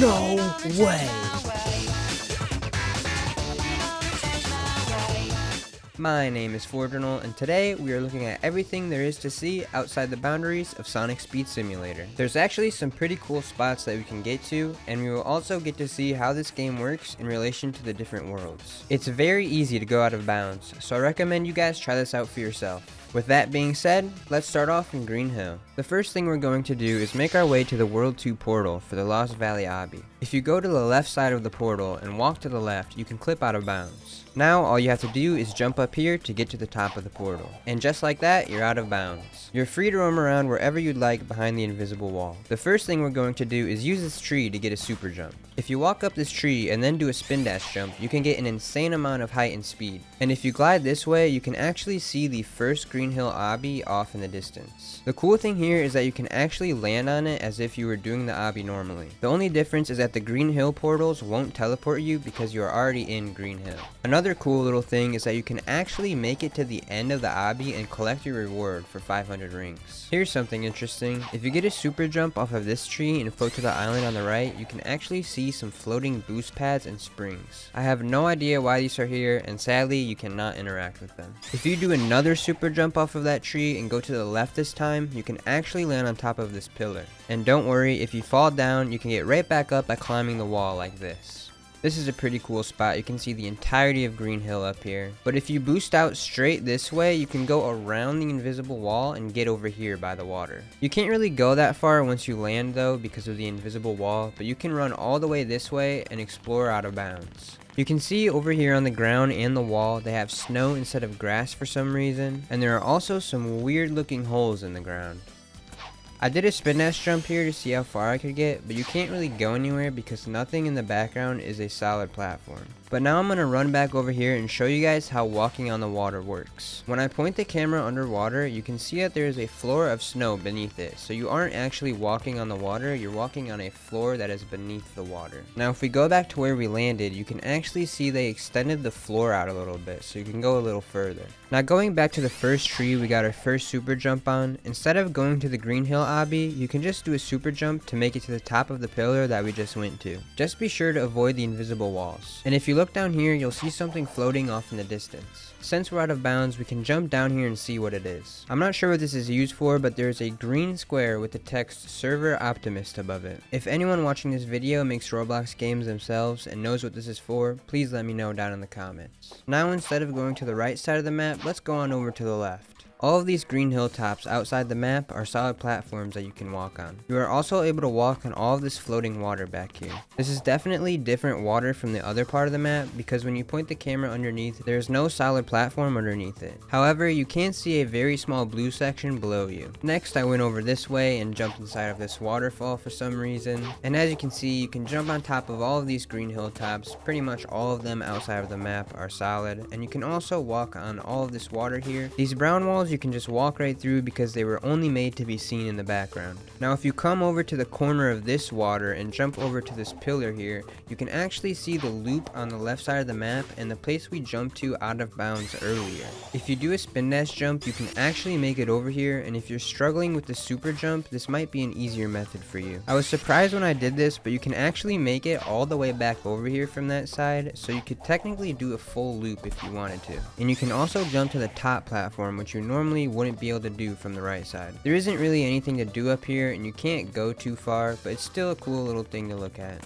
No way! My name is Forginal, and today we are looking at everything there is to see outside the boundaries of Sonic Speed Simulator. There's actually some pretty cool spots that we can get to, and we will also get to see how this game works in relation to the different worlds. It's very easy to go out of bounds, so I recommend you guys try this out for yourself. With that being said, let's start off in Green Hill. The first thing we're going to do is make our way to the World 2 portal for the Lost Valley obby. If you go to the left side of the portal and walk to the left, you can clip out of bounds. Now all you have to do is jump up here to get to the top of the portal. And just like that, you're out of bounds. You're free to roam around wherever you'd like behind the invisible wall. The first thing we're going to do is use this tree to get a super jump. If you walk up this tree and then do a spin dash jump, you can get an insane amount of height and speed. And if you glide this way, you can actually see the first Green Hill obby off in the distance. The cool thing here is that you can actually land on it as if you were doing the obby normally. The only difference is that the Green Hill portals won't teleport you because you are already in Green Hill. Another cool little thing is that you can actually make it to the end of the obby and collect your reward for 500 rings. Here's something interesting. If you get a super jump off of this tree and float to the island on the right, you can actually see some floating boost pads and springs. I have no idea why these are here, and sadly you cannot interact with them. If you do another super jump off of that tree and go to the left this time, you can actually land on top of this pillar. And don't worry, if you fall down, you can get right back up by climbing the wall like this. This is a pretty cool spot. You can see the entirety of Green Hill up here. But if you boost out straight this way, you can go around the invisible wall and get over here by the water. You can't really go that far once you land though because of the invisible wall, but you can run all the way this way and explore out of bounds. You can see over here on the ground and the wall, they have snow instead of grass for some reason, and there are also some weird looking holes in the ground. I did a spin dash jump here to see how far I could get, but you can't really go anywhere because nothing in the background is a solid platform. But now I'm going to run back over here and show you guys how walking on the water works. When I point the camera underwater, you can see that there is a floor of snow beneath it, so you aren't actually walking on the water, you're walking on a floor that is beneath the water. Now if we go back to where we landed, you can actually see they extended the floor out a little bit, so you can go a little further. Now going back to the first tree we got our first super jump on, instead of going to the Green Hill obby, you can just do a super jump to make it to the top of the pillar that we just went to. Just be sure to avoid the invisible walls. And if you look down here, you'll see something floating off in the distance. Since we're out of bounds, we can jump down here and see what it is. I'm not sure what this is used for, but there's a green square with the text Server Optimist above it. If anyone watching this video makes Roblox games themselves and knows what this is for, please let me know down in the comments. Now instead of going to the right side of the map, let's go on over to the left. All of these green hilltops outside the map are solid platforms that you can walk on. You are also able to walk on all of this floating water back here. This is definitely different water from the other part of the map because when you point the camera underneath, there is no solid platform underneath it. However, you can see a very small blue section below you. Next, I went over this way and jumped inside of this waterfall for some reason. And as you can see, you can jump on top of all of these green hilltops. Pretty much all of them outside of the map are solid. And you can also walk on all of this water here. These brown walls you can just walk right through because they were only made to be seen in the background. Now if you come over to the corner of this water and jump over to this pillar here, you can actually see the loop on the left side of the map and the place we jumped to out of bounds earlier. If you do a spin dash jump, you can actually make it over here, and if you're struggling with the super jump, this might be an easier method for you. I was surprised when I did this, but you can actually make it all the way back over here from that side, so you could technically do a full loop if you wanted to. And you can also jump to the top platform, which you normally wouldn't be able to do from the right side. There isn't really anything to do up here and you can't go too far, but it's still a cool little thing to look at.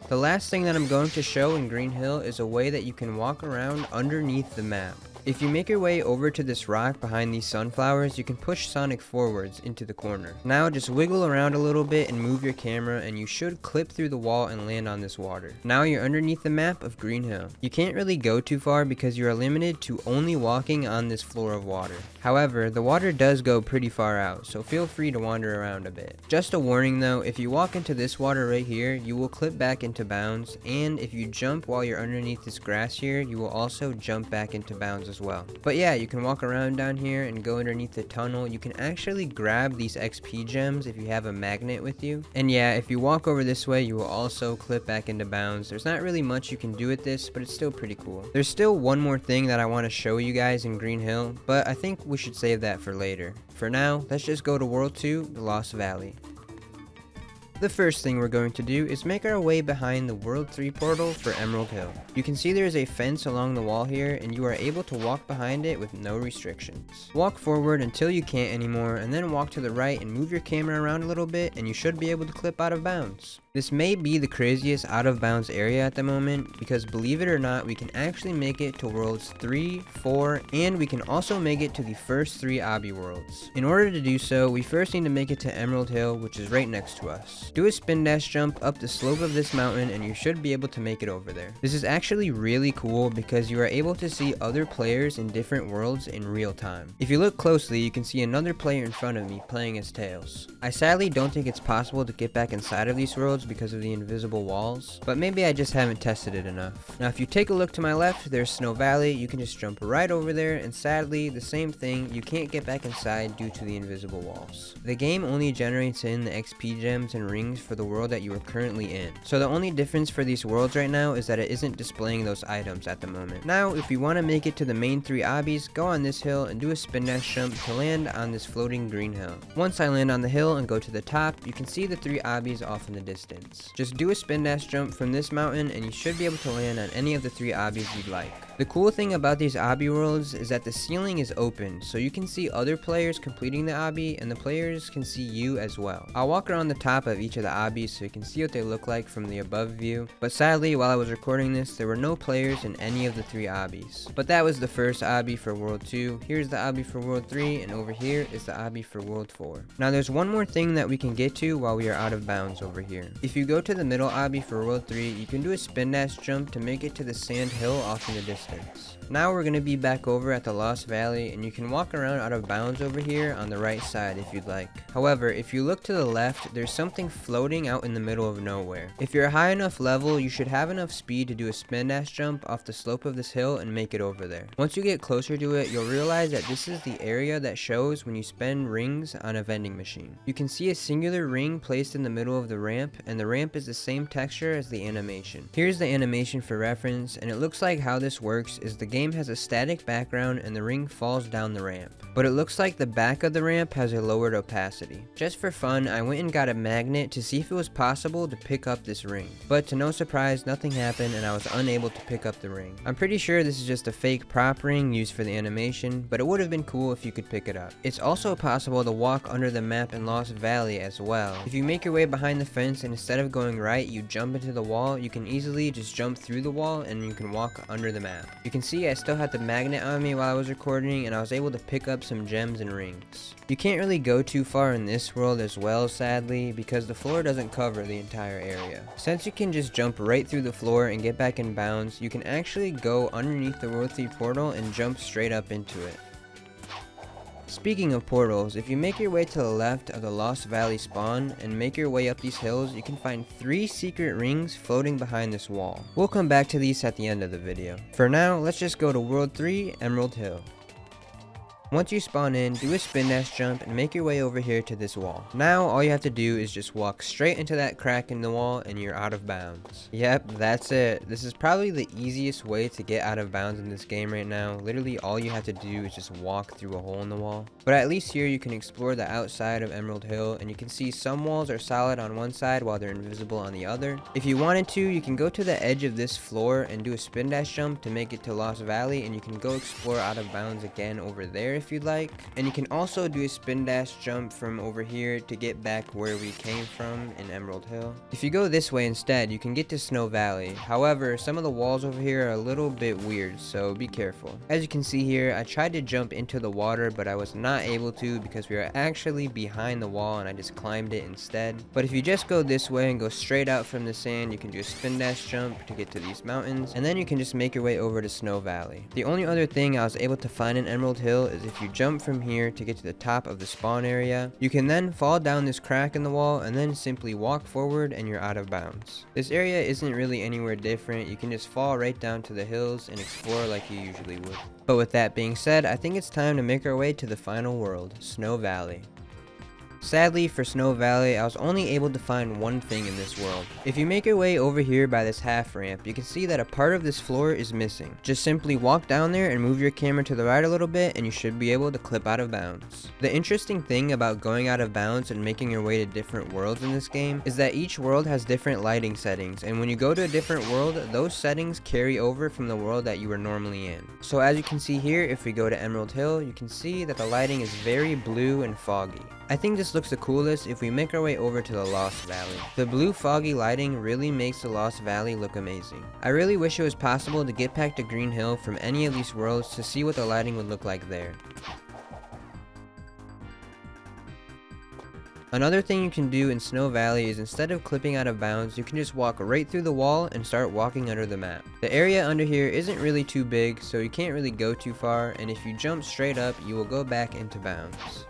The last thing that I'm going to show in Green Hill is a way that you can walk around underneath the map. If you make your way over to this rock behind these sunflowers, you can push Sonic forwards into the corner. Now just wiggle around a little bit and move your camera and you should clip through the wall and land on this water. Now you're underneath the map of Green Hill. You can't really go too far because you are limited to only walking on this floor of water. However, the water does go pretty far out, so feel free to wander around a bit. Just a warning though, if you walk into this water right here, you will clip back into bounds, and if you jump while you're underneath this grass here, you will also jump back into bounds as well. But yeah, you can walk around down here and go underneath the tunnel. You can actually grab these XP gems if you have a magnet with you. And yeah, if you walk over this way, you will also clip back into bounds. There's not really much you can do with this, but it's still pretty cool. There's still one more thing that I want to show you guys in Green Hill, but I think we should save that for later. For now, let's just go to World 2, the Lost Valley. The first thing we're going to do is make our way behind the World 3 portal for Emerald Hill. You can see there is a fence along the wall here, and you are able to walk behind it with no restrictions. Walk forward until you can't anymore, and then walk to the right and move your camera around a little bit, and you should be able to clip out of bounds. This may be the craziest out of bounds area at the moment, because believe it or not, we can actually make it to Worlds 3, 4, and we can also make it to the first 3 obby worlds. In order to do so, we first need to make it to Emerald Hill, which is right next to us. Do a spin dash jump up the slope of this mountain and you should be able to make it over there. This is actually really cool because you are able to see other players in different worlds in real time. If you look closely, you can see another player in front of me playing as Tails. I sadly don't think it's possible to get back inside of these worlds because of the invisible walls, but maybe I just haven't tested it enough. Now if you take a look to my left, there's Snow Valley. You can just jump right over there, and sadly the same thing, you can't get back inside due to the invisible walls. The game only generates in the XP gems and rings for the world that you are currently in. So the only difference for these worlds right now is that it isn't displaying those items at the moment. Now if you want to make it to the main 3 obbies, go on this hill and do a spin dash jump to land on this floating green hill. Once I land on the hill and go to the top, you can see the 3 obbies off in the distance. Just do a spin dash jump from this mountain and you should be able to land on any of the 3 obbies you'd like. The cool thing about these obby worlds is that the ceiling is open, so you can see other players completing the obby and the players can see you as well. I'll walk around the top of each of the obbies so you can see what they look like from the above view, but sadly while I was recording this there were no players in any of the 3 obbies. But that was the first obby for World 2, here's the obby for World 3, and over here is the obby for World 4. Now there's one more thing that we can get to while we are out of bounds over here. If you go to the middle obby for World 3, you can do a spin dash jump to make it to the sand hill off in the distance. Now we're going to be back over at the Lost Valley, and you can walk around out of bounds over here on the right side if you'd like. However, if you look to the left, there's something floating out in the middle of nowhere. If you're a high enough level, you should have enough speed to do a spin dash jump off the slope of this hill and make it over there. Once you get closer to it, you'll realize that this is the area that shows when you spend rings on a vending machine. You can see a singular ring placed in the middle of the ramp, and the ramp is the same texture as the animation. Here's the animation for reference, and it looks like how this works is the game has a static background and the ring falls down the ramp, but it looks like the back of the ramp has a lowered opacity. Just for fun, I went and got a magnet to see if it was possible to pick up this ring, but to no surprise, nothing happened and I was unable to pick up the ring. I'm pretty sure this is just a fake prop ring used for the animation, but it would have been cool if you could pick it up. It's also possible to walk under the map in Lost Valley as well. If you make your way behind the fence and instead of going right, you jump into the wall, you can easily just jump through the wall and you can walk under the map. You can see I still had the magnet on me while I was recording, and I was able to pick up some gems and rings. You can't really go too far in this world as well, sadly, because the floor doesn't cover the entire area. Since you can just jump right through the floor and get back in bounds, you can actually go underneath the World 3 portal and jump straight up into it. Speaking of portals, if you make your way to the left of the Lost Valley spawn and make your way up these hills, you can find 3 secret rings floating behind this wall. We'll come back to these at the end of the video. For now, let's just go to World 3, Emerald Hill. Once you spawn in, do a spin dash jump and make your way over here to this wall. Now all you have to do is just walk straight into that crack in the wall and you're out of bounds. Yep, that's it. This is probably the easiest way to get out of bounds in this game right now. Literally all you have to do is just walk through a hole in the wall. But at least here you can explore the outside of Emerald Hill, and you can see some walls are solid on one side while they're invisible on the other. If you wanted to, you can go to the edge of this floor and do a spin dash jump to make it to Lost Valley, and you can go explore out of bounds again over there if you'd like. And you can also do a spin dash jump from over here to get back where we came from in Emerald Hill. If you go this way instead, you can get to Snow Valley. However, some of the walls over here are a little bit weird, so be careful. As you can see here, I tried to jump into the water, but I was not able to because we are actually behind the wall and I just climbed it instead. But if you just go this way and go straight out from the sand, you can do a spin dash jump to get to these mountains, and then you can just make your way over to Snow Valley. The only other thing I was able to find in Emerald Hill is if you jump from here to get to the top of the spawn area, you can then fall down this crack in the wall and then simply walk forward and you're out of bounds. This area isn't really anywhere different. You can just fall right down to the hills and explore like you usually would. But with that being said, I think it's time to make our way to the final world, Snow Valley. Sadly, for Snow Valley, I was only able to find one thing in this world. If you make your way over here by this half ramp, you can see that a part of this floor is missing. Just simply walk down there and move your camera to the right a little bit and you should be able to clip out of bounds. The interesting thing about going out of bounds and making your way to different worlds in this game is that each world has different lighting settings, and when you go to a different world, those settings carry over from the world that you were normally in. So as you can see here, if we go to Emerald Hill, you can see that the lighting is very blue and foggy. I think this looks the coolest if we make our way over to the Lost Valley. The blue foggy lighting really makes the Lost Valley look amazing. I really wish it was possible to get back to Green Hill from any of these worlds to see what the lighting would look like there. Another thing you can do in Snow Valley is instead of clipping out of bounds, you can just walk right through the wall and start walking under the map. The area under here isn't really too big, so you can't really go too far, and if you jump straight up, you will go back into bounds.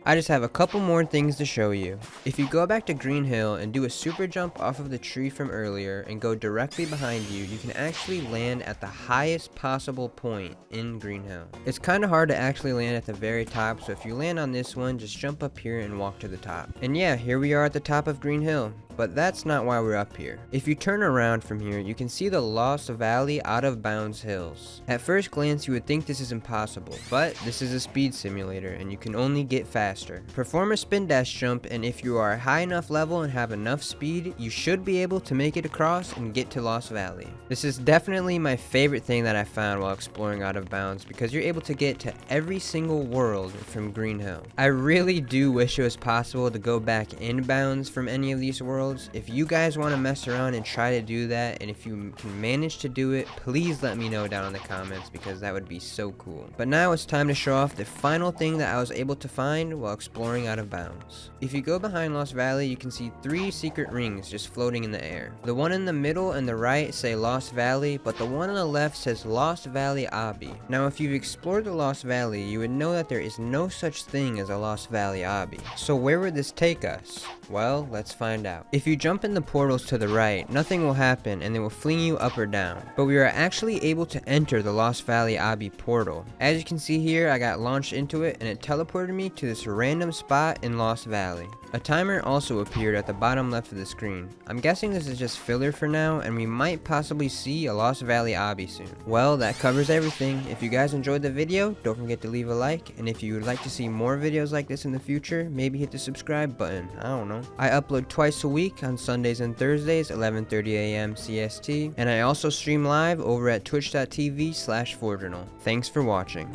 I just have a couple more things to show you. If you go back to Green Hill and do a super jump off of the tree from earlier and go directly behind you, you can actually land at the highest possible point in Green Hill. It's kind of hard to actually land at the very top, so if you land on this one, just jump up here and walk to the top. And yeah, here we are at the top of Green Hill. But that's not why we're up here. If you turn around from here, you can see the Lost Valley out of bounds hills. At first glance, you would think this is impossible, but this is a speed simulator and you can only get faster. Perform a spin dash jump, and if you are a high enough level and have enough speed, you should be able to make it across and get to Lost Valley. This is definitely my favorite thing that I found while exploring out of bounds, because you're able to get to every single world from Green Hill. I really do wish it was possible to go back in bounds from any of these worlds. If you guys want to mess around and try to do that, and if you can manage to do it, please let me know down in the comments, because that would be so cool. But now it's time to show off the final thing that I was able to find while exploring out of bounds. If you go behind Lost Valley, you can see 3 secret rings just floating in the air. The one in the middle and the right say Lost Valley, but the one on the left says Lost Valley Obby. Now if you've explored the Lost Valley, you would know that there is no such thing as a Lost Valley Obby. So where would this take us? Well, let's find out. If you jump in the portals to the right, nothing will happen and they will fling you up or down. But we are actually able to enter the Lost Valley Obby portal. As you can see here, I got launched into it and it teleported me to this random spot in Lost Valley. A timer also appeared at the bottom left of the screen. I'm guessing this is just filler for now, and we might possibly see a Lost Valley Obby soon. Well, that covers everything. If you guys enjoyed the video, don't forget to leave a like, and if you would like to see more videos like this in the future, maybe hit the subscribe button. I don't know. I upload twice a week on Sundays and Thursdays, 11:30 a.m. CST, and I also stream live over at twitch.tv/Forginal. Thanks for watching.